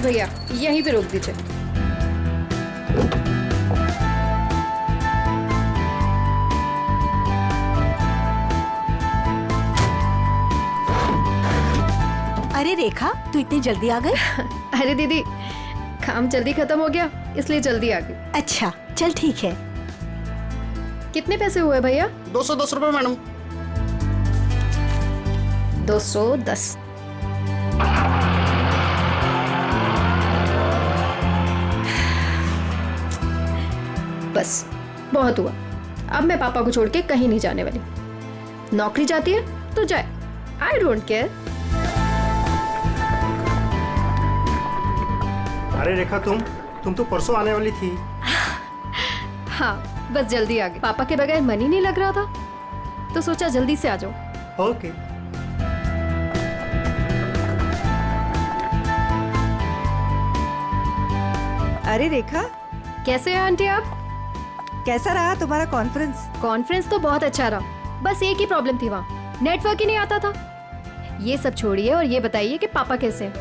बस भैया यहीं पे रोक दीजिए। अरे रेखा, तू इतनी जल्दी आ गई? अरे दीदी, काम जल्दी खत्म हो गया इसलिए जल्दी आ गई। अच्छा चल ठीक है। कितने पैसे हुए भैया? 210 रुपए मैडम। 210। बस बहुत हुआ। अब मैं पापा को छोड़ के कहीं नहीं जाने वाली। नौकरी जाती है तो जाए, आई डोंट केयर। अरे रेखा, तुम तो परसों आने वाली थी। हाँ बस जल्दी आ गई। पापा के बगैर मन ही नहीं लग रहा था तो सोचा जल्दी से आ जाओ। ओके। अरे रेखा, कैसे हैं आंटी आप? कैसा रहा तुम्हारा कॉन्फ्रेंस? कॉन्फ्रेंस तो बहुत अच्छा रहा, बस एक ही प्रॉब्लम थी, वहाँ नेटवर्क ही नहीं आता था। ये सब छोड़िए और ये बताइए कि पापा कैसे हैं?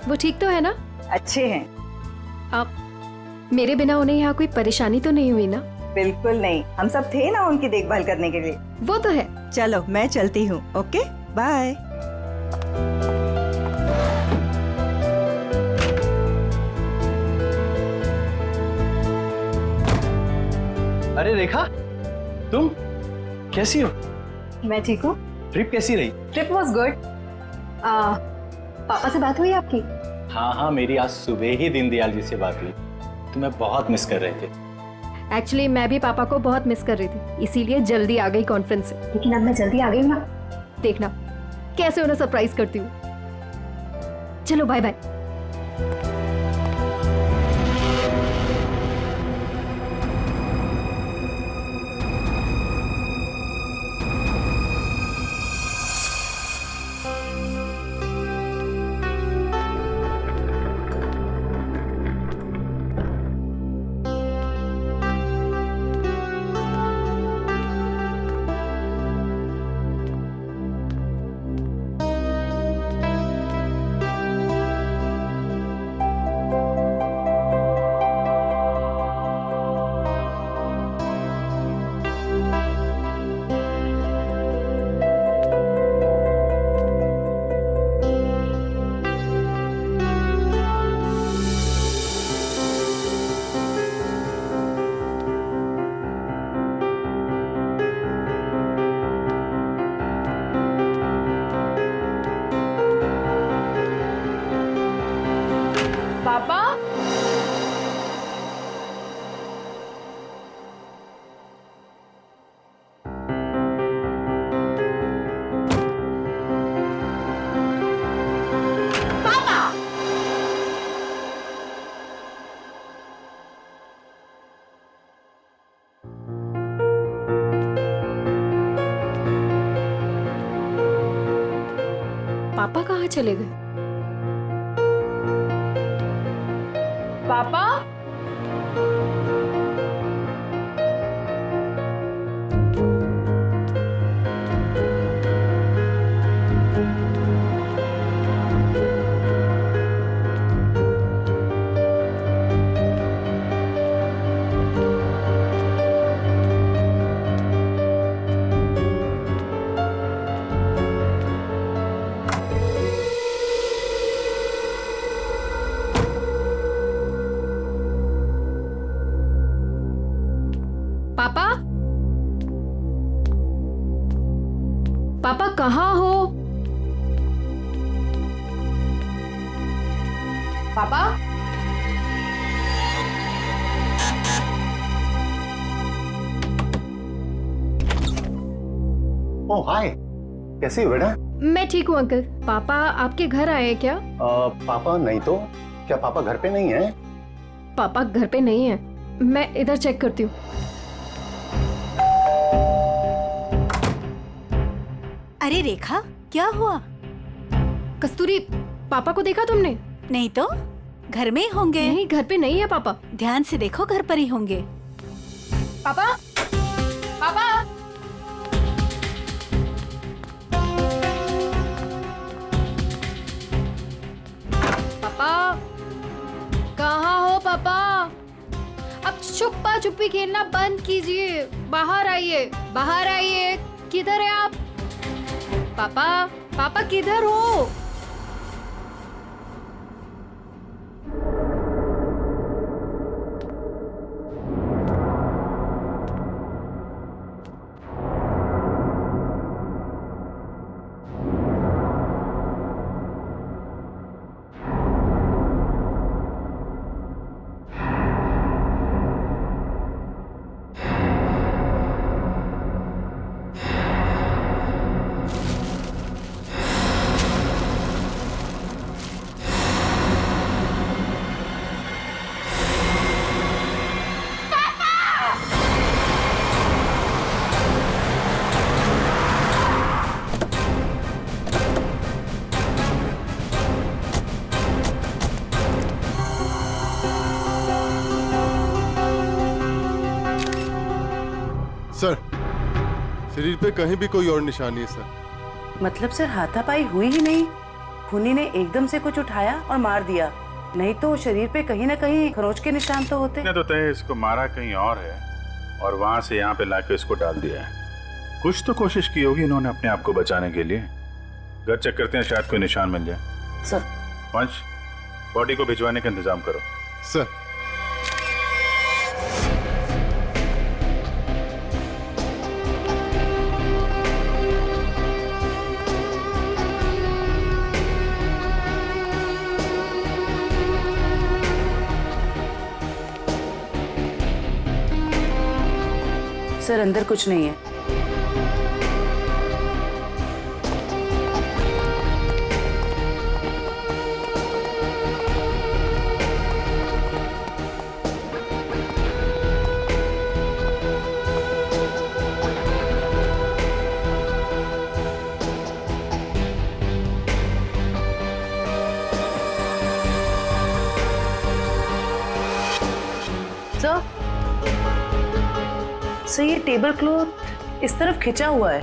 वो ठीक तो है ना? अच्छे हैं। आप मेरे बिना उन्हें यहाँ कोई परेशानी तो नहीं हुई ना? बिल्कुल नहीं, हम सब थे ना उनकी देखभाल करने के लिए। वो तो है। चलो मैं चलती हूँ। Okay bye. अरे रेखा, तुम कैसी हो? मैं ठीक हूँ। ट्रिप कैसी रही? Trip was good. पापा से बात हुई आपकी? हाँ हाँ, मेरी आज सुबह ही दीनदयाल जी से बात हुई। तुम्हें बहुत मिस कर रहे थे। एक्चुअली मैं भी पापा को बहुत मिस कर रही थी, इसीलिए जल्दी आ गई कॉन्फ्रेंस से। लेकिन अब मैं जल्दी आ गई ना, देखना कैसे उन्हें सरप्राइज करती हूँ। चलो बाय बाय। पापा, पापा कहाँ चले गए? पापा, पापा, पापा कहाँ हो? पापा, ओह हाय, कैसी हो बेटा? मैं ठीक हूँ अंकल। पापा आपके घर आए हैं क्या? पापा नहीं तो। क्या पापा घर पे नहीं है? पापा घर पे नहीं है, मैं इधर चेक करती हूँ। अरे रेखा, क्या हुआ? कस्तूरी, पापा को देखा तुमने? नहीं तो, घर में ही होंगे। नहीं, घर पे नहीं है पापा। ध्यान से देखो, घर पर ही होंगे। पापा, पापा, पापा, छुपी खेलना बंद कीजिए, बाहर आइए, बाहर आइए। किधर है आप? पापा, पापा किधर हो? सर, शरीर पे कहीं भी कोई और निशान नहीं है सर। मतलब सर हाथापाई हुई ही नहीं, खूनी ने एकदम से कुछ उठाया और मार दिया, नहीं तो शरीर पे कहीं ना कहीं खरोंच के निशान तो होते। तो तय इसको मारा कहीं और है और वहां से यहाँ पे लाके इसको डाल दिया है। कुछ तो कोशिश की होगी इन्होंने अपने आप को बचाने के लिए। घर चेक करते हैं, शायद कोई निशान मिल जाए। सर वंश, बॉडी को भिजवाने का इंतजाम करो। सर, सर अंदर कुछ नहीं है। सर ये टेबल क्लॉथ इस तरफ खिंचा हुआ है।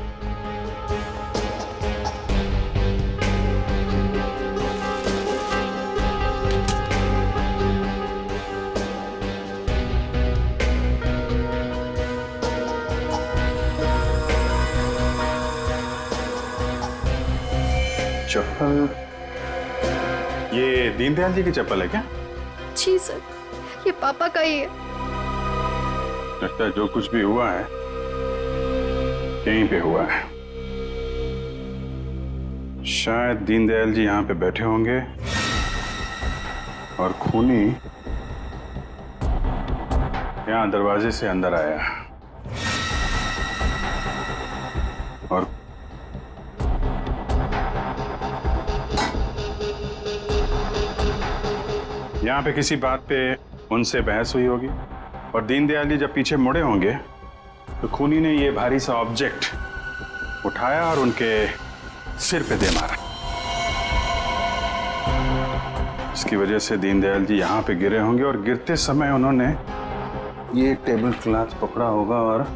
चप्पल, ये दीनदयाल जी की चप्पल है क्या? जी सर, ये पापा का ही है। लगता है जो कुछ भी हुआ है यहीं पे हुआ है। शायद दीनदयाल जी यहाँ पे बैठे होंगे और खूनी यहाँ दरवाजे से अंदर आया और यहाँ पे किसी बात पे उनसे बहस हुई होगी और दीनदयाल जी जब पीछे मुड़े होंगे तो खूनी ने ये भारी सा ऑब्जेक्ट उठाया और उनके सिर पे दे मारा। इसकी वजह से दीनदयाल जी यहाँ पे गिरे होंगे और गिरते समय उन्होंने ये टेबल क्लॉथ पकड़ा होगा और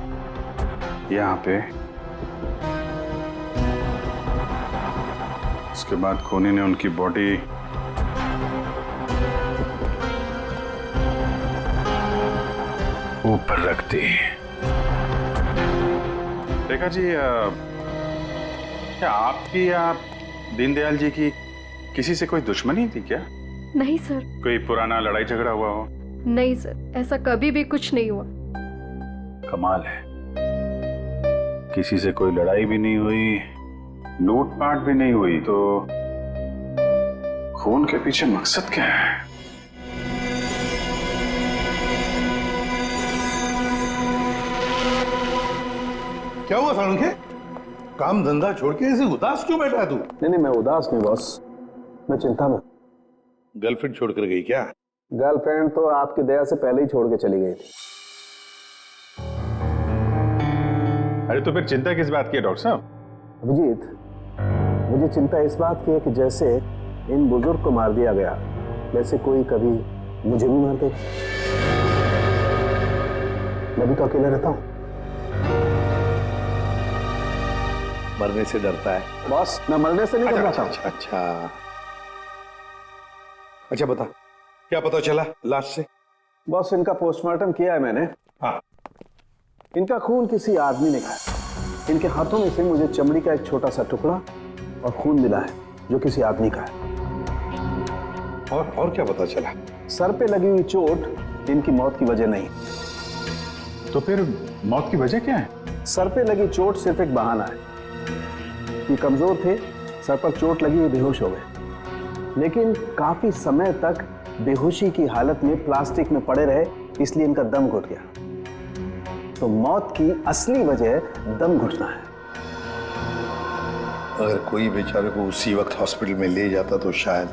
यहाँ पे उसके बाद खूनी ने उनकी बॉडी ऊपर रख दी। रेखा जी, क्या आपकी या दीनदयाल जी की किसी से कोई दुश्मनी थी क्या? नहीं सर। कोई पुराना लड़ाई झगड़ा हुआ हो? नहीं सर, ऐसा कभी भी कुछ नहीं हुआ। कमाल है, किसी से कोई लड़ाई भी नहीं हुई, लूटपाट भी नहीं हुई, तो खून के पीछे मकसद क्या है? क्या हुआ सालुंखे? काम धंधा छोड़ के ऐसे उदास क्यों बैठा है तू? नहीं मैं उदास नहीं बॉस, मैं चिंता में। गर्लफ्रेंड छोड़कर गई क्या? गर्लफ्रेंड तो आपकी दया से पहले ही छोड़ के चली गई थी। अरे तो फिर चिंता किस बात की है डॉक्टर साहब? अभिजीत, मुझे चिंता इस बात की है कि जैसे इन बुजुर्ग को मार दिया गया वैसे कोई कभी मुझे भी मार दे। मैं भी तो अकेला रहता हूँ। मरने से डरता है बॉस, मैं मरने से नहीं डरता। अच्छा बता, क्या पता चला लाश से? बॉस, इनका पोस्टमार्टम किया है मैंने, हाँ। इनका खून किसी आदमी ने खाया। इनके हाथों में से मुझे चमड़ी का एक छोटा सा टुकड़ा और खून मिला है जो किसी आदमी का है। और क्या पता चला? सर पे लगी हुई चोट इनकी मौत की वजह नहीं। तो फिर मौत की वजह क्या है? सर पे लगी चोट सिर्फ एक बहाना है। ये कमजोर थे, सर पर चोट लगी, बेहोश हो गए, लेकिन काफी समय तक बेहोशी की हालत में प्लास्टिक में पड़े रहे, इसलिए इनका दम घुट गया। तो मौत की असली वजह दम घुटना है। अगर कोई बेचारे को उसी वक्त हॉस्पिटल में ले जाता तो शायद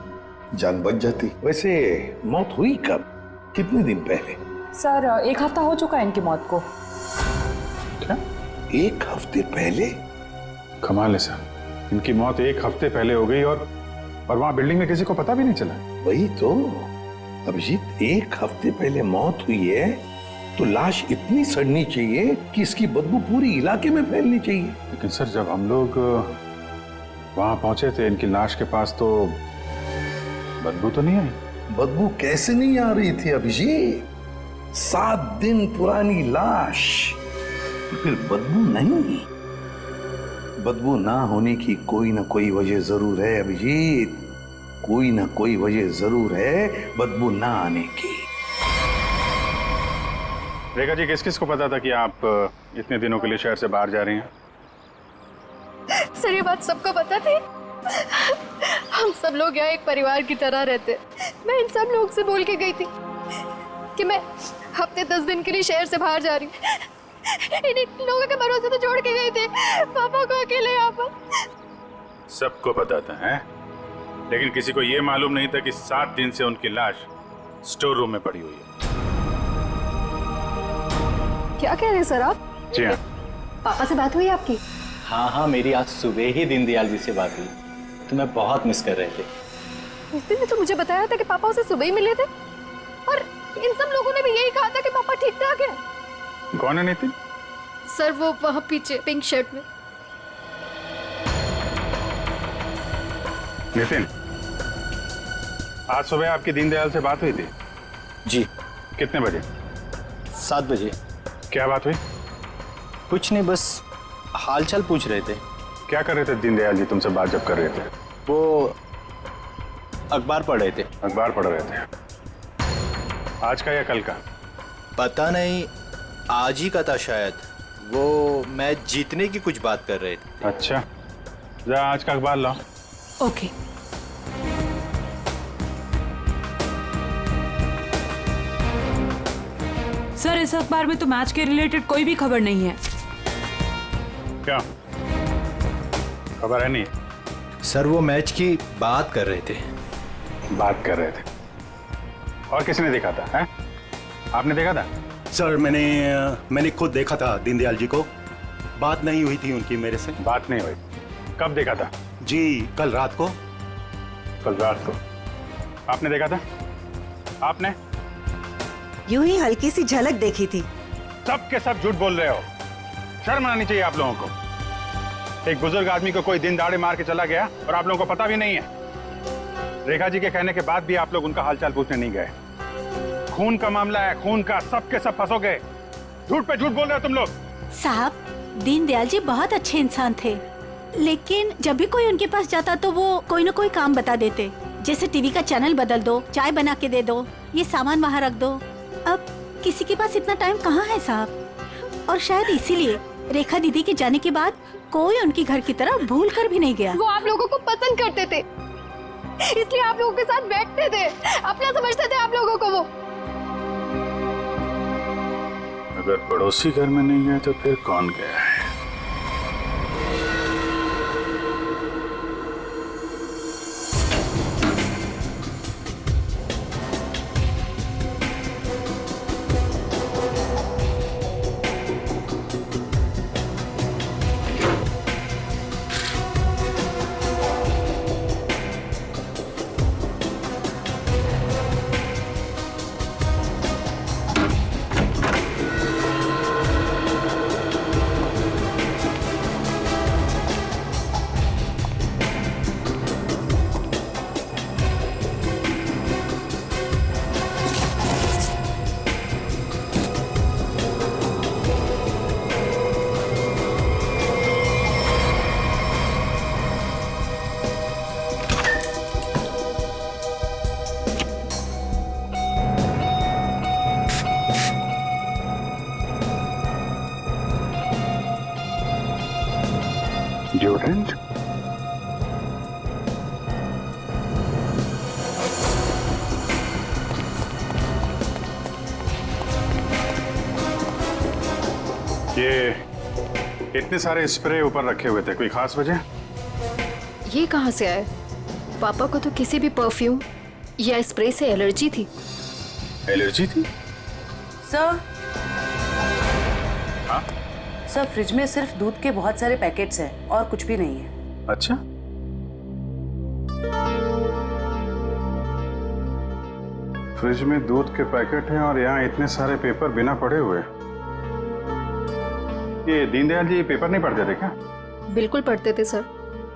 जान बच जाती। वैसे मौत हुई कब, कितने दिन पहले? सर 1 हफ्ता हो चुका है इनकी मौत को। क्या? 1 हफ्ते पहले? कमाल है सर, इनकी मौत 1 हफ्ते पहले हो गई और वहां बिल्डिंग में किसी को पता भी नहीं चला। वही तो अभिजीत, 1 हफ्ते पहले मौत हुई है तो लाश इतनी सड़नी चाहिए कि इसकी बदबू पूरी इलाके में फैलनी चाहिए। लेकिन सर जब हम लोग वहां पहुंचे थे इनकी लाश के पास तो बदबू तो नहीं आई। बदबू कैसे नहीं आ रही थी अभिजीत? 7 दिन पुरानी लाश, फिर बदबू नहीं? बदबू ना होने की कोई ना कोई वजह जरूर है अभिजीत, कोई ना कोई वजह जरूर है बदबू ना आने की। रेखा जी, किस किस को पता था कि आप इतने दिनों के लिए शहर से बाहर जा रही हैं? सर ये बात सबको पता थी। हम सब लोग यहाँ एक परिवार की तरह रहते। मैं इन सब लोग से बोल के गई थी कि मैं हफ्ते 10 दिन के लिए शहर से बाहर जा रही हूँ। इन लोगों के भरोसे तो छोड़ के गई थी पापा को अकेले यहाँ पर। सबको पता था हैं? लेकिन किसी को ये मालूम नहीं था कि 7 दिन से उनकी लाश स्टोर रूम में पड़ी हुई है। क्या कह रहे हैं सर आप? जी हाँ। पापा से बात हुई आपकी? हाँ, मेरी आज सुबह ही दीनदयाल जी से बात हुई। तुम्हें बहुत मिस कर रहे थे। नितिन ने तो मुझे बताया था कि पापा उसे सुबह ही मिले थे, और इन सब लोगों ने भी यही कहा था कि पापा ठीक ठाक है। कौन है नितिन? सर वो वहाँ पीछे पिंक शर्ट में। नितिन, आज सुबह आपकी दीनदयाल से बात हुई थी? जी। कितने बजे? 7 बजे। क्या बात हुई? कुछ नहीं, बस हालचाल पूछ रहे थे। क्या कर रहे थे दीनदयाल जी तुमसे बात जब कर रहे थे? वो अखबार पढ़ रहे थे। अखबार पढ़ रहे थे। आज का या कल का? पता नहीं, आज ही का था शायद। वो मैच जीतने की कुछ बात कर रहे थे। अच्छा, जा आज का अखबार लाओ। ओके। सर इस अखबार में तो मैच के रिलेटेड कोई भी खबर नहीं है। क्या खबर है? नहीं सर वो मैच की बात कर रहे थे। बात कर रहे थे। और किसने देखा था? हैं? आपने देखा था? सर मैंने खुद देखा था दीनदयाल जी को। बात नहीं हुई थी उनकी मेरे से। बात नहीं हुई? कब देखा था? जी कल रात को। कल रात को आपने देखा था? आपने? यूं ही हल्की सी झलक देखी थी। सब के सब झूठ बोल रहे हो। शर्म आनी चाहिए आप लोगों को। एक बुजुर्ग आदमी को कोई दिन दाड़े मार के चला गया और आप लोगों को पता भी नहीं है। रेखा जी के कहने के बाद भी आप लोग उनका हालचाल पूछने नहीं गए। खून का मामला है, खून का, सब के सब फंसोगे। झूठ पे झूठ बोल रहे हो तुम लोग। साहब, दीनदयाल जी बहुत अच्छे इंसान थे, लेकिन जब भी कोई उनके पास जाता तो वो कोई ना कोई काम बता देते, जैसे टीवी का चैनल बदल दो, चाय बना के दे दो, ये सामान वहाँ रख दो। अब किसी के पास इतना टाइम कहाँ है साहब, और शायद इसीलिए रेखा दीदी के जाने के बाद कोई उनकी घर की तरह भूल कर भी नहीं गया। वो आप लोगों को पसंद करते थे, इसलिए आप लोगों के साथ बैठते थे, अपना समझते थे आप लोगों को वो। अगर पड़ोसी घर में नहीं है तो फिर कौन गया है? सिरिंज। ये इतने सारे स्प्रे ऊपर रखे हुए थे, कोई खास वजह? ये कहाँ से आए? पापा को तो किसी भी परफ्यूम या स्प्रे से एलर्जी थी। एलर्जी थी? सर, हाँ? सर फ्रिज में सिर्फ दूध के बहुत सारे पैकेट्स हैं और कुछ भी नहीं है। अच्छा, फ्रिज में दूध के पैकेट हैं और यहाँ इतने सारे पेपर बिना पढ़े हुए। ये दीनदयाल जी पेपर नहीं पढ़ते थे क्या? बिल्कुल पढ़ते थे सर,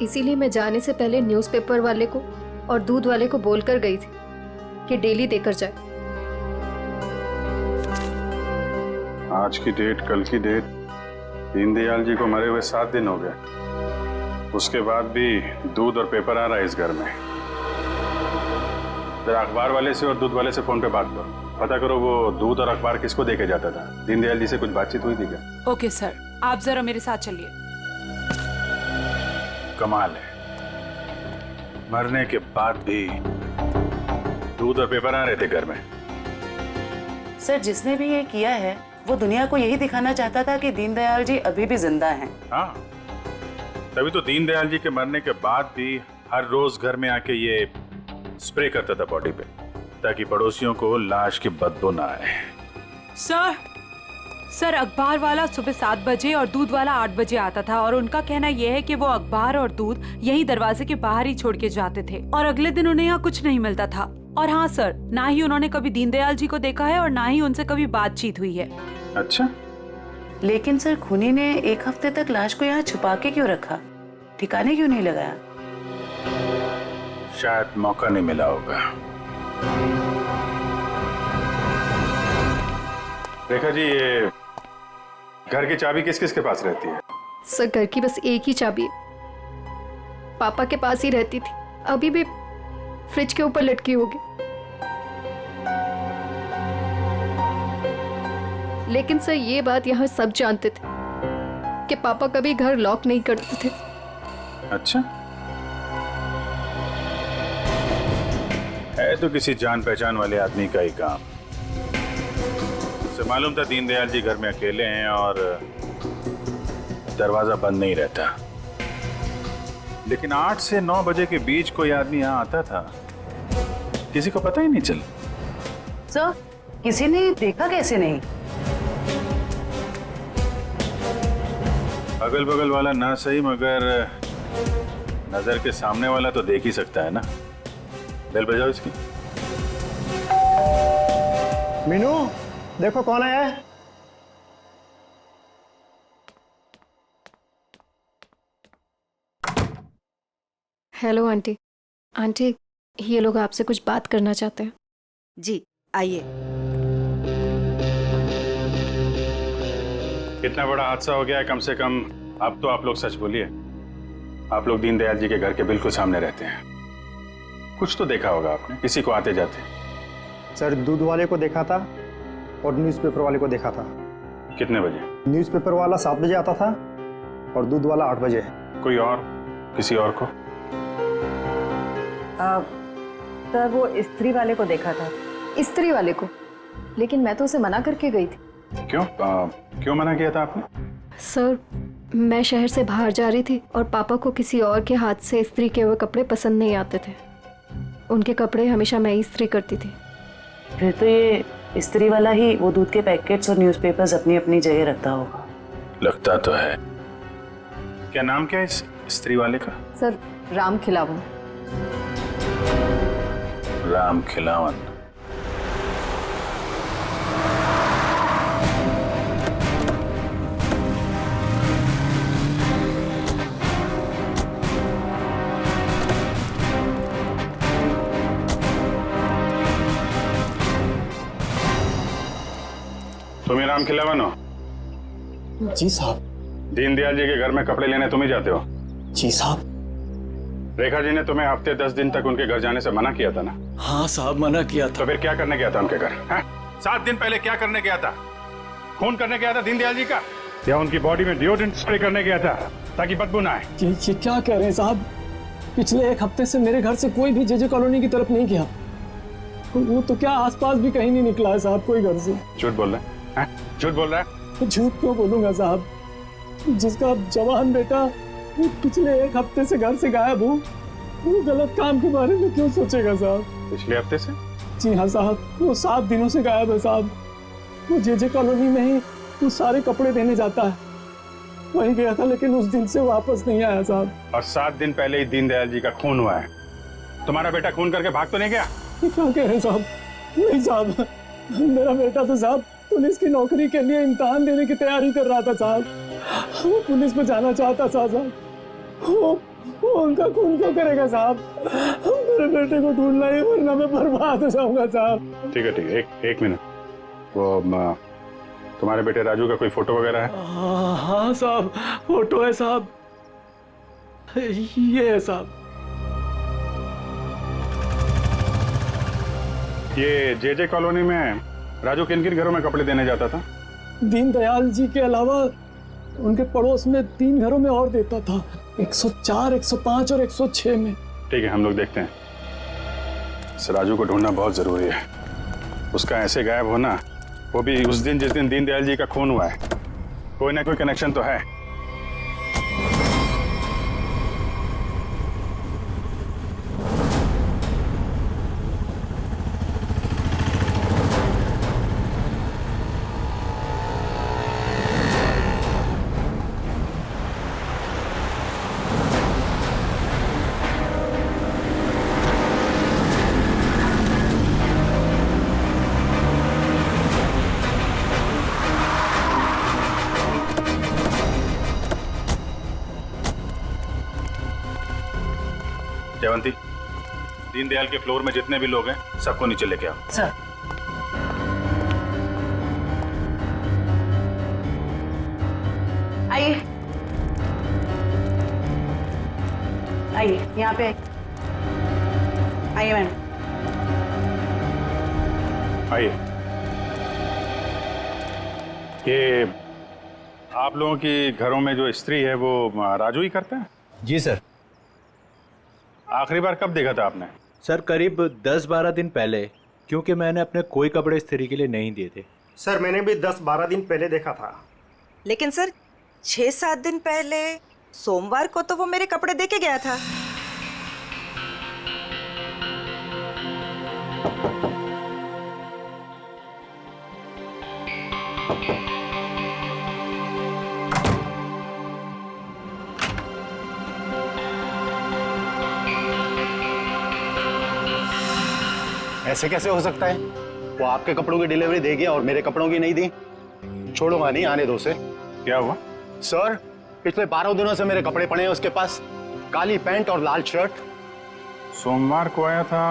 इसीलिए मैं जाने से पहले न्यूज़पेपर वाले को और दूध वाले को बोलकर गई थी कि डेली देकर जाए। आज की डेट, कल की डेट, दीनदयाल जी को मरे हुए 7 दिन हो गए। उसके बाद भी दूध और पेपर आ रहा है इस घर में। जरा अखबार वाले से और दूध वाले से फोन पे बात करो, पता करो वो दूध और अखबार किसको देके जाता था। दीनदयाल जी से कुछ बातचीत हुई थी क्या? ओके सर, आप जरा मेरे साथ चलिए। कमाल है, मरने के बाद भी दूध और पेपर आ रहे थे घर में। सर, जिसने भी ये किया है वो दुनिया को यही दिखाना चाहता था कि दीनदयाल जी अभी भी जिंदा हैं। हाँ, तभी तो दीनदयाल जी के मरने के बाद भी हर रोज घर में आके ये स्प्रे करता था बॉडी पे, ताकि पड़ोसियों को लाश की बदबू ना आए। सर अखबार वाला सुबह 7 बजे और दूध वाला 8 बजे आता था और उनका कहना यह है कि वो अखबार और दूध यही दरवाजे के बाहर ही छोड़ के जाते थे और अगले दिन उन्हें यहाँ कुछ नहीं मिलता था। और हाँ सर, ना ही उन्होंने कभी दीनदयाल जी को देखा है और ना ही उनसे कभी बातचीत हुई है। अच्छा, लेकिन सर खूनी ने 1 हफ्ते तक लाश को यहाँ छुपा के क्यों रखा? ठिकाने क्यों नहीं लगाया? शायद मौका नहीं मिला होगा। रेखा जी, ये घर की चाबी किस किस के पास रहती है? सर, घर की बस एक ही चाबी है, पापा के पास ही रहती थी, अभी भी फ्रिज के ऊपर लटकी होगी। लेकिन सर, ये बात यहाँ सब जानते थे कि पापा कभी घर लॉक नहीं करते थे। अच्छा, है तो किसी जान पहचान वाले आदमी का ही काम। उसे मालूम था दीनदयाल जी घर में अकेले हैं और दरवाजा बंद नहीं रहता, लेकिन 8 से 9 बजे के बीच कोई आदमी यहाँ आता था, किसी को पता ही नहीं चला। सर, किसी ने देखा कैसे नहीं? अगल बगल वाला ना सही, मगर नजर के सामने वाला तो देख ही सकता है ना। बेल बजाओ इसकी। मीनू, देखो कौन आया है। Hello aunty. आंटी, ये लोग आपसे कुछ बात करना चाहते हैं। जी आइए। इतना बड़ा हादसा हो गया है, कम से कम अब तो आप लोग सच बोलिए। आप लोग दीनदयाल जी के घर के बिल्कुल सामने रहते हैं, कुछ तो देखा होगा आपने, किसी को आते जाते। सर, दूध वाले को देखा था और न्यूज़पेपर वाले को देखा था। कितने बजे? न्यूज़पेपर वाला 7 बजे आता था और दूध वाला 8 बजे। कोई और, किसी और को? सर, वो स्त्री वाले को देखा था। स्त्री वाले को? लेकिन मैं तो उसे मना करके गई थी। क्यों? क्यों मना किया था आपने? सर, मैं शहर से बाहर जा रही थी और पापा को किसी और के हाथ से इस्त्री किए हुए कपड़े पसंद नहीं आते थे। उनके कपड़े हमेशा मैं इस्त्री करती थी। फिर तो ये स्त्री वाला ही वो दूध के पैकेट्स और न्यूज़पेपर्स अपनी अपनी जगह रखता होगा। लगता तो है। क्या नाम क्या है इस स्त्री वाले का? सर, राम खिलावन। राम खिलावन। तुम ही राम खिलावन हो? जी साहब। दीनदयाल जी के घर में कपड़े लेने तुम ही जाते हो? जी साहब। रेखा जी ने तुम्हें हफ्ते 10 दिन तक उनके घर जाने से मना किया था ना? हाँ साहब, मना किया था। तो फिर क्या करने गया था उनके घर? 7 दिन पहले क्या करने गया था? खून करने गया था दीनदयाल जी का, या उनकी बॉडी में डिओड्रेंट स्प्रे करने गया था? ताकि बदबू ना आए। ये क्या कह रहे हैं साहब? पिछले एक हफ्ते से मेरे घर से कोई भी जेजे कॉलोनी की तरफ नहीं गया। वो तो क्या आसपास भी कहीं नहीं निकला है साहब, कोई घर से। झूठ बोल रहा है? झूठ बोल रहा है? झूठ क्यों बोलूंगा साहब? जिसका जवान बेटा वो पिछले एक हफ्ते से घर से गायब हो, वो गलत काम के बारे में क्यों सोचेगा साहब? पिछले हफ्ते से? जी हाँ साहब, वो 7 दिनों से गायब है साहब। वो जेजे कॉलोनी में ही वो सारे कपड़े देने जाता है, वहीं गया था, लेकिन उस दिन से वापस नहीं आया साहब। और 7 दिन पहले ही दीनदयाल जी का खून हुआ है। तुम्हारा बेटा खून करके भाग तो नहीं गया? ये क्या कह रहे हैं साहब? नहीं साहब, मेरा बेटा तो साहब पुलिस की नौकरी के लिए इम्तिहान देने की तैयारी कर रहा था साहब। वो पुलिस में जाना चाहता था साहब। वो उनका खून क्यों करेगा साहब? मेरे बेटे को ढूंढना है, वरना मैं बर्बाद हो जाऊंगा साहब। ठीक है, एक मिनट। वो तुम्हारे बेटे राजू का कोई फोटो वगैरह है? हाँ साहब, फोटो है साहब, ये है साहब। ये जेजे कॉलोनी में राजू किन किन घरों में कपड़े देने जाता था? दीनदयाल जी के अलावा उनके पड़ोस में 3 घरों में और देता था, 104, 105 और 106 में। ठीक है, हम लोग देखते हैं। इस राजू को ढूंढना बहुत जरूरी है। उसका ऐसे गायब होना, वो भी उस दिन जिस दिन दीनदयाल जी का खून हुआ है, कोई ना कोई कनेक्शन तो है। जयवंती, दीनदयाल के फ्लोर में जितने भी लोग हैं सबको नीचे लेके आओ। सर। आइए आइए, यहाँ पे आइए मैम। आइए। ये आप लोगों की घरों में जो स्त्री है वो राजू ही करते हैं? जी सर। आखिरी बार कब देखा था आपने? सर करीब 10-12 दिन पहले, क्योंकि मैंने अपने कोई कपड़े स्त्री के लिए नहीं दिए थे। सर मैंने भी 10-12 दिन पहले देखा था। लेकिन सर 6-7 दिन पहले सोमवार को तो वो मेरे कपड़े दे के गया था। ऐसे कैसे हो सकता है? वो आपके कपड़ों की डिलीवरी दे गया और मेरे कपड़ों की नहीं दी। छोड़ूंगा नहीं, आने दो उसे। क्या हुआ? सर पिछले 12 दिनों से मेरे कपड़े पड़े हैं उसके पास, काली पैंट और लाल शर्ट। सोमवार को आया था,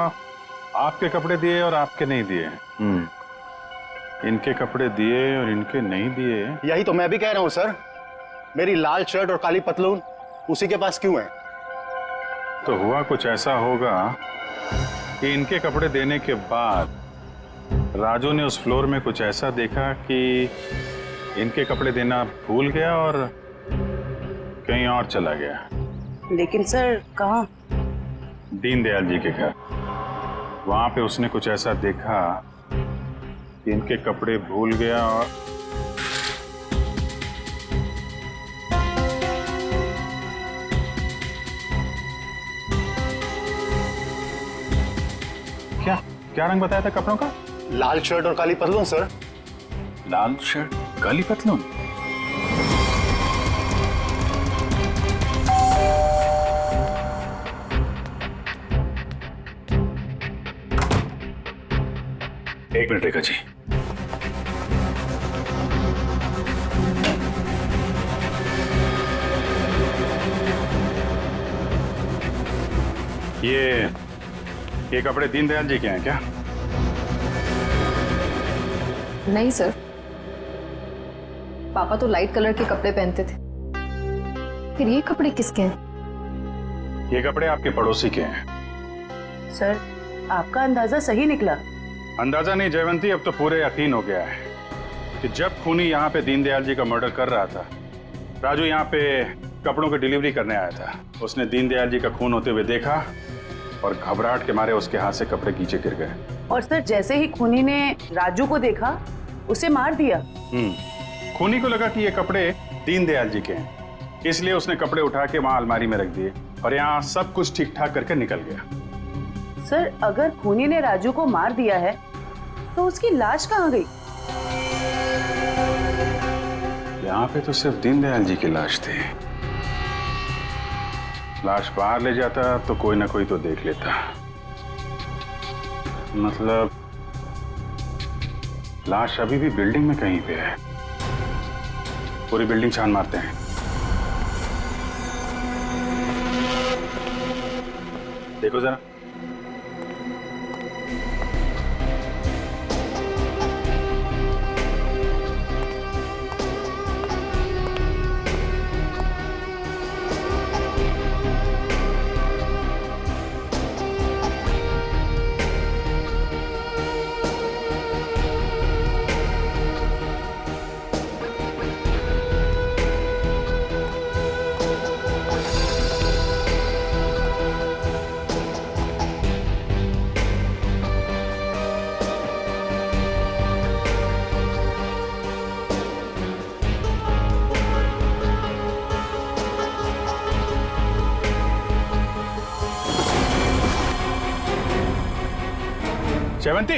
आपके कपड़े दिए और आपके नहीं दिए। इनके कपड़े दिए और इनके नहीं दिए। यही तो मैं भी कह रहा हूँ सर, मेरी लाल शर्ट और काली पतलून उसी के पास क्यों है? तो हुआ कुछ ऐसा होगा कि इनके कपड़े देने के बाद राजू ने उस फ्लोर में कुछ ऐसा देखा कि इनके कपड़े देना भूल गया और कहीं और चला गया। लेकिन सर कहाँ? दीनदयाल जी के घर। वहां पे उसने कुछ ऐसा देखा कि इनके कपड़े भूल गया और क्या रंग बताया था कपड़ों का? लाल शर्ट और काली पतलून सर। लाल शर्ट काली पतलून? एक मिनट रेखा जी। ये कपड़े दीनदयाल जी के हैं क्या? नहीं सर, पापा तो लाइट कलर के कपड़े पहनते थे। फिर ये कपड़े किसके हैं? ये कपड़े आपके पड़ोसी के हैं। सर आपका अंदाजा सही निकला। अंदाजा नहीं जयवंती, अब तो पूरे यकीन हो गया है कि जब खूनी यहाँ पे दीनदयाल जी का मर्डर कर रहा था, राजू यहाँ पे कपड़ों की डिलीवरी करने आया था। उसने दीनदयाल जी का खून होते हुए देखा और घबराहट के मारे उसके हाथ से कपड़े नीचे गिर गए। और सर जैसे ही खूनी ने राजू को देखा उसे मार दिया। खूनी को लगा कि ये कपड़े दीनदयाल जी के हैं, इसलिए उसने कपड़े उठा के वहां अलमारी में रख दिए और यहाँ सब कुछ ठीक ठाक करके निकल गया। सर अगर खूनी ने राजू को मार दिया है तो उसकी लाश कहाँ गई? यहाँ पे तो सिर्फ दीनदयाल जी की लाश थी। लाश बाहर ले जाता तो कोई ना कोई तो देख लेता। मतलब लाश अभी भी बिल्डिंग में कहीं पे है। पूरी बिल्डिंग छान मारते हैं। देखो जरा। शेवंती,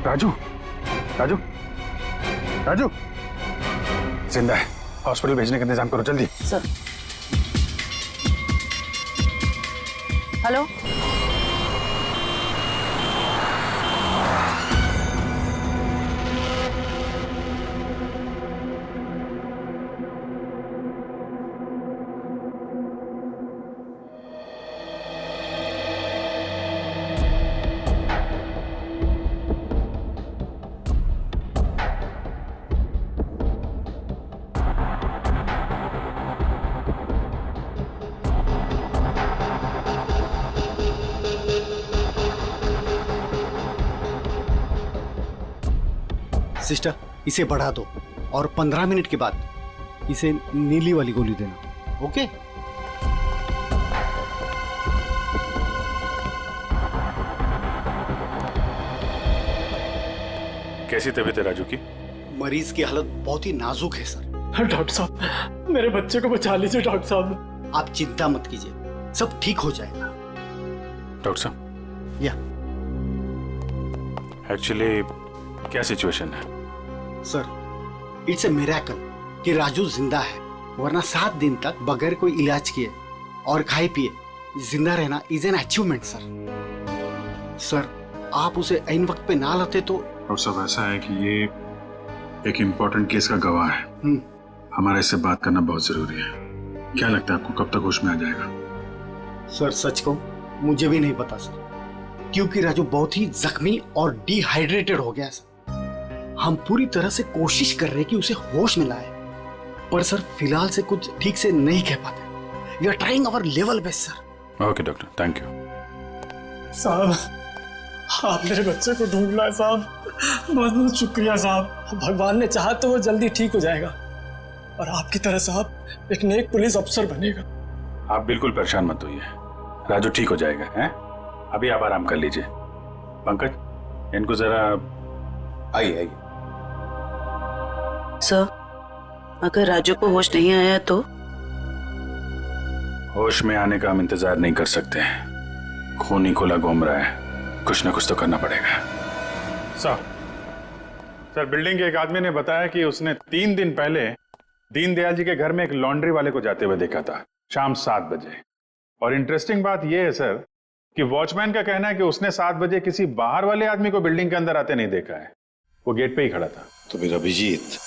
राजू, राजू, राजू, जिंदा है। हॉस्पिटल भेजने का इंतजाम करो जल्दी। सर। हेलो। सिस्टर, इसे बढ़ा दो और 15 मिनट के बाद इसे नीली वाली गोली देना। ओके? कैसी तबीयत है राजू की? मरीज की हालत बहुत ही नाजुक है सर। डॉक्टर साहब, मेरे बच्चे को बचा लीजिए डॉक्टर साहब। आप चिंता मत कीजिए, सब ठीक हो जाएगा। डॉक्टर साहब, या एक्चुअली क्या सिचुएशन है? सर, इट्स ए मिरेकल कि राजू जिंदा है, वरना 7 दिन तक बगैर कोई इलाज किए और खाए पिए जिंदा रहना is an achievement sir. Sir, आप उसे ऐन वक्त पे ना लाते तो। और सब ऐसा है कि ये एक इम्पोर्टेंट केस का गवाह है। हमारा इससे बात करना बहुत जरूरी है। क्या लगता है आपको कब तक होश में आ जाएगा? सर सच कहूं, मुझे भी नहीं पता सर, क्योंकि राजू बहुत ही जख्मी और डिहाइड्रेटेड हो गया सर। हम पूरी तरह से कोशिश कर रहे हैं कि उसे होश में लाए, पर सर फिलहाल से कुछ ठीक से नहीं कह पाते। We are trying our level best sir. Okay doctor, thank you. साहब, आप मेरे बच्चे को ढूंढ लाए साहब। बहुत बहुत शुक्रिया साहब। भगवान ने चाहा तो वो जल्दी ठीक हो जाएगा और आपकी तरह साहब एक नेक पुलिस अफसर बनेगा। आप बिल्कुल परेशान मत होइए, राजू ठीक हो जाएगा। हैं? अभी आप आराम कर लीजिए। पंकज, इनको जरा आइए आइए। सर, अगर राजू को होश नहीं आया तो? होश में आने का हम इंतजार नहीं कर सकते। खूनी खुला घूम रहा है, कुछ ना कुछ तो करना पड़ेगा। सर, बिल्डिंग के एक आदमी ने बताया कि उसने 3 दिन पहले दीनदयाल जी के घर में एक लॉन्ड्री वाले को जाते हुए देखा था, शाम 7 बजे। और इंटरेस्टिंग बात यह है सर कि वॉचमैन का कहना है कि उसने 7 बजे किसी बाहर वाले आदमी को बिल्डिंग के अंदर आते नहीं देखा है। वो गेट पे ही खड़ा था। तो फिर अभिजीत,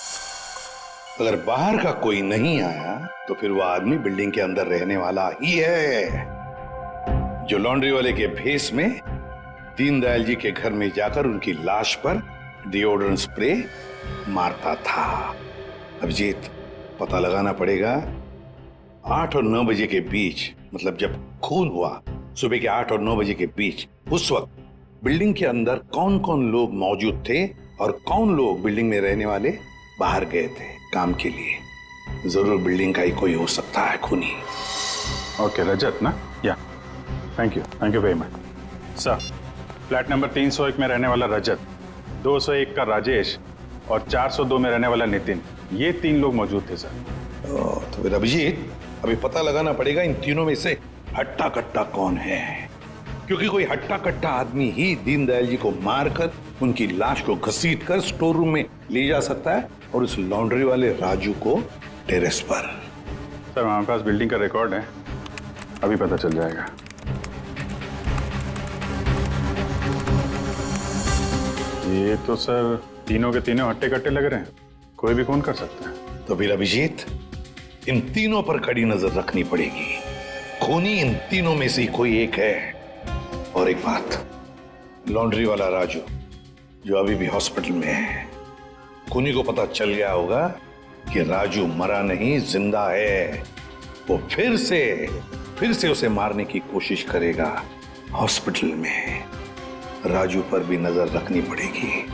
अगर बाहर का कोई नहीं आया तो फिर वो आदमी बिल्डिंग के अंदर रहने वाला ही है, जो लॉन्ड्री वाले के भेस में दीनदयाल जी के घर में जाकर उनकी लाश पर डिओड्रेंट स्प्रे मारता था। अभिजीत, पता लगाना पड़ेगा 8 और 9 बजे के बीच, मतलब जब खून हुआ सुबह के 8 और 9 बजे के बीच, उस वक्त बिल्डिंग के अंदर कौन कौन लोग मौजूद थे और कौन लोग बिल्डिंग में रहने वाले बाहर गए थे। काम के लिए। जरूर बिल्डिंग का ही कोई हो सकता है खूनी। ओके रजत ना, या thank you very much sir. Flat number 301 में रहने वाला रजत, 201 का राजेश और 402 में रहने वाला नितिन, ये 3 लोग मौजूद थे सर। तो फिर अभिजीत, अभी पता लगाना पड़ेगा इन तीनों में से हट्टा कट्टा कौन है, क्योंकि कोई हट्टा कट्टा आदमी ही दीनदयाल जी को मारकर उनकी लाश को घसीट कर स्टोर रूम में ले जा सकता है और उस लॉन्ड्री वाले राजू को टेरेस पर। सर हमारे पास बिल्डिंग का रिकॉर्ड है, अभी पता चल जाएगा। ये तो सर तीनों के तीनों हट्टे कट्टे लग रहे हैं, कोई भी खून कर सकता है। तो फिर अभिजीत, इन तीनों पर कड़ी नजर रखनी पड़ेगी। खूनी इन तीनों में से कोई एक है। और एक बात, लॉन्ड्री वाला राजू जो अभी भी हॉस्पिटल में है, खूनी को पता चल गया होगा कि राजू मरा नहीं, जिंदा है। वो फिर से उसे मारने की कोशिश करेगा हॉस्पिटल में। राजू पर भी नजर रखनी पड़ेगी।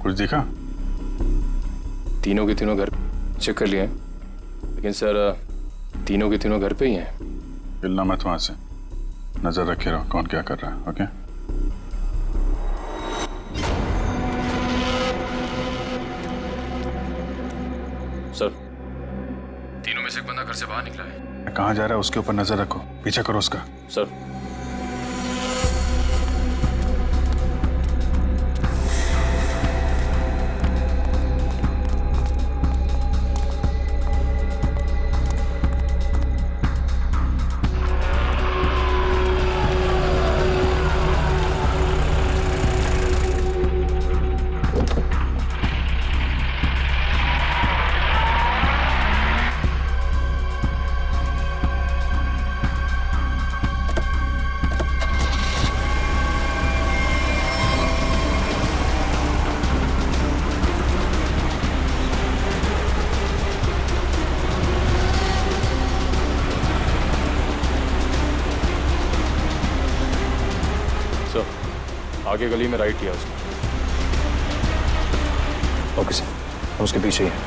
कुछ दिखा? तीनों के तीनों घर चेक कर लिए हैं, लेकिन सर तीनों के तीनों घर पे ही हैं। हिलना मत वहां से, नजर रखे रहो कौन क्या कर रहा है। ओके सर, तीनों में से एक बंदा घर से बाहर निकला है। कहाँ जा रहा है उसके ऊपर नजर रखो, पीछा करो उसका। सर आगे गली में राइट किया उसने। ओके सर, हम उसके पीछे ही हैं।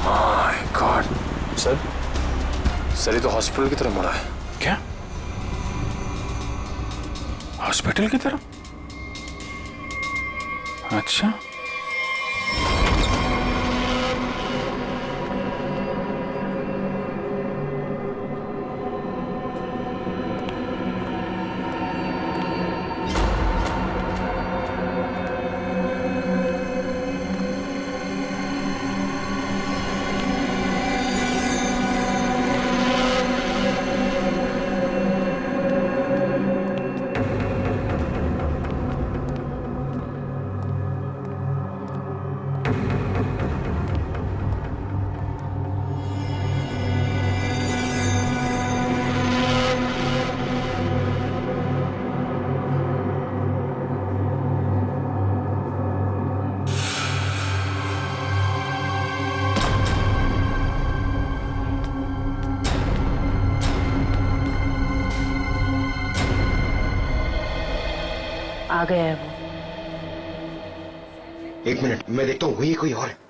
माय गॉड सर, सर ये तो हॉस्पिटल की तरफ मुड़ा है। क्या हॉस्पिटल की तरफ? अच्छा आ गया है वो। एक मिनट, मैं देखता हूँ हुई कोई और है।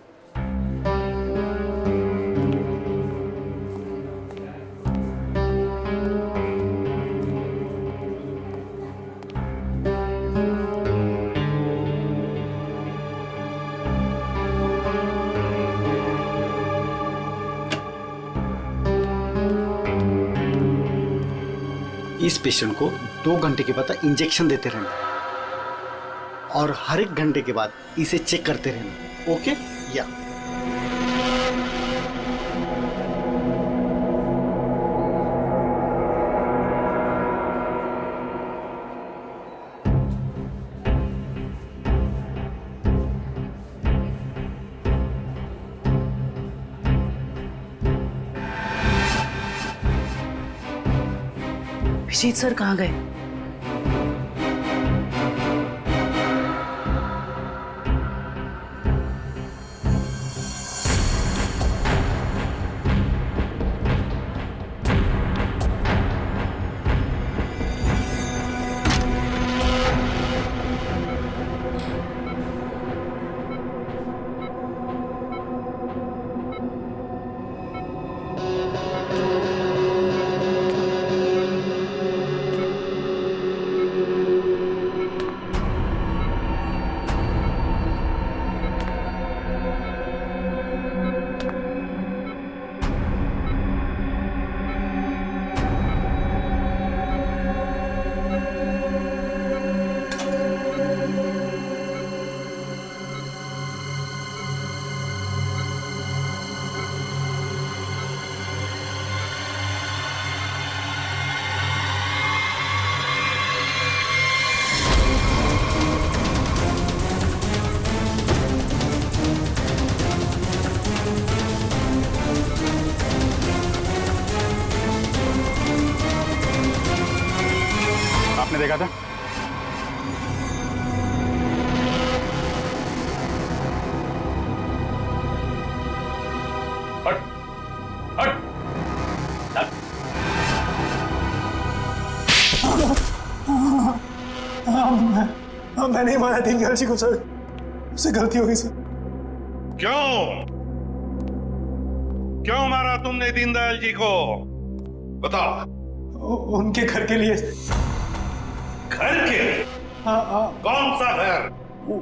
इस पेशेंट को 2 घंटे के बाद इंजेक्शन देते रहना और हर 1 घंटे के बाद इसे चेक करते रहना। ओके या विजीत सर कहाँ गए? आपने देखा था? हट, हट, मैं नहीं मारा दीनदयाल जी को सर, उससे गलती हो गई सर। क्यों मारा तुमने दीनदयाल जी को? बताओ। उनके घर के लिए। घर के? हाँ। कौन सा घर?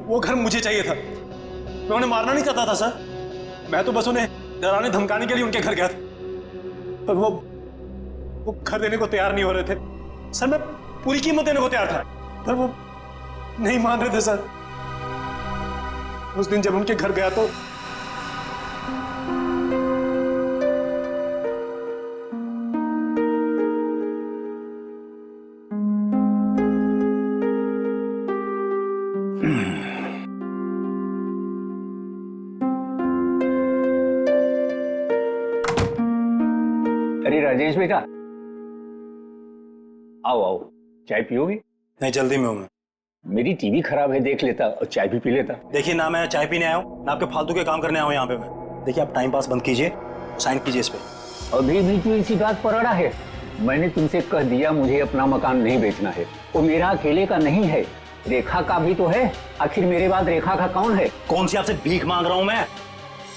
वो घर मुझे चाहिए था। मैं उन्हें मारना नहीं चाहता था सर, मैं तो बस उन्हें डराने धमकाने के लिए उनके घर गया था, पर वो घर देने को तैयार नहीं हो रहे थे सर। मैं पूरी कीमत देने को तैयार था, पर वो नहीं मान रहे थे सर। उस दिन जब उनके घर गया तो अरे राजेश बेटा, आओ आओ, चाय पियोगे? नहीं, जल्दी में हूं मैं। मेरी टीवी खराब है, देख लेता और चाय भी पी लेता। देखिए ना, मैं चाय पीने आया हूँ ना आपके फालतू के काम करने आया हूँ यहाँ पे मैं। देखिए आप टाइम पास बंद कीजिए, साइन कीजिए इस पे। अभी भी तू इसी बात पर अड़ा है? मैंने तुमसे कह दिया मुझे अपना मकान नहीं बेचना है। वो मेरा अकेले का नहीं है, रेखा का भी तो है। आखिर मेरे बाद रेखा का कौन है? कौन सी आपसे भीख मांग रहा हूँ मैं?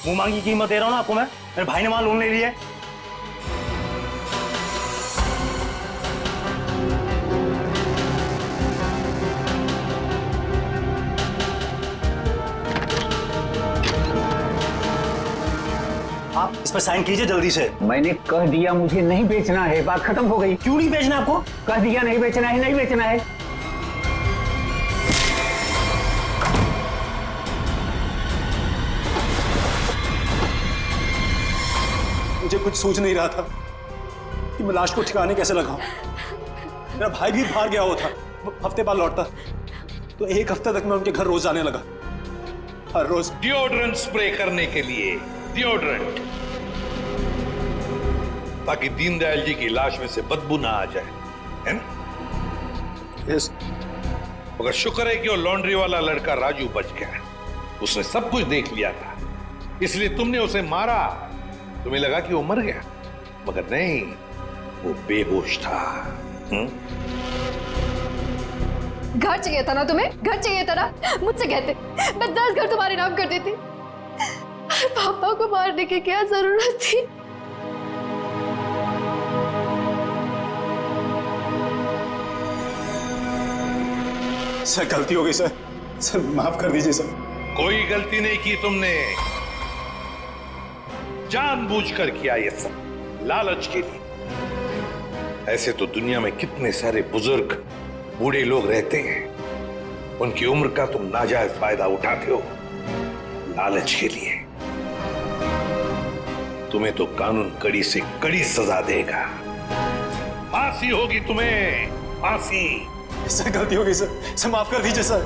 मुंह मांगी कीमत दे रहा हूँ ना आपको मैं। मेरे भाई ने वहां लोन ले लिया है। आप इस पर साइन कीजिए जल्दी से। मैंने कह दिया मुझे नहीं बेचना है, बात खत्म हो गई। क्यों नहीं बेचना आपको? कह दिया नहीं बेचना है, नहीं बेचना है। मुझे कुछ सोच नहीं रहा था कि मैं लाश को ठिकाने कैसे लगाऊं। मेरा भाई भी बाहर गया हुआ था, हफ्ते बाद लौटता, तो 1 हफ्ते तक मैं उनके घर रोज जाने लगा, हर रोज। डिओड्रेंट स्प्रे करने के लिए डिओड्रेंट, ताकि दीनदयाल जी की लाश में से बदबू ना आ जाए, है ना? यस। मगर शुक्र है कि वो लॉन्ड्री वाला लड़का राजू बच गया। उसने सब कुछ देख लिया था, इसलिए तुमने उसे मारा। तुम्हें लगा कि वो मर गया, मगर नहीं, वो बेहोश था। घर चाहिए था ना तुम्हें, घर चाहिए था ना, मुझसे कहते मैं 10 घर तुम्हारे नाम कर देती। पापा को मारने की क्या जरूरत थी? सर गलती हो गई सर, सर माफ कर दीजिए सर। कोई गलती नहीं की तुमने, जानबूझकर किया ये सब, लालच के लिए। ऐसे तो दुनिया में कितने सारे बुजुर्ग बूढ़े लोग रहते हैं, उनकी उम्र का तुम नाजायज फायदा उठाते हो लालच के लिए। तुम्हें तो कानून कड़ी से कड़ी सजा देगा, फांसी होगी तुम्हें, फांसी। सर गलती हो गई सर, माफ कर दीजिए सर।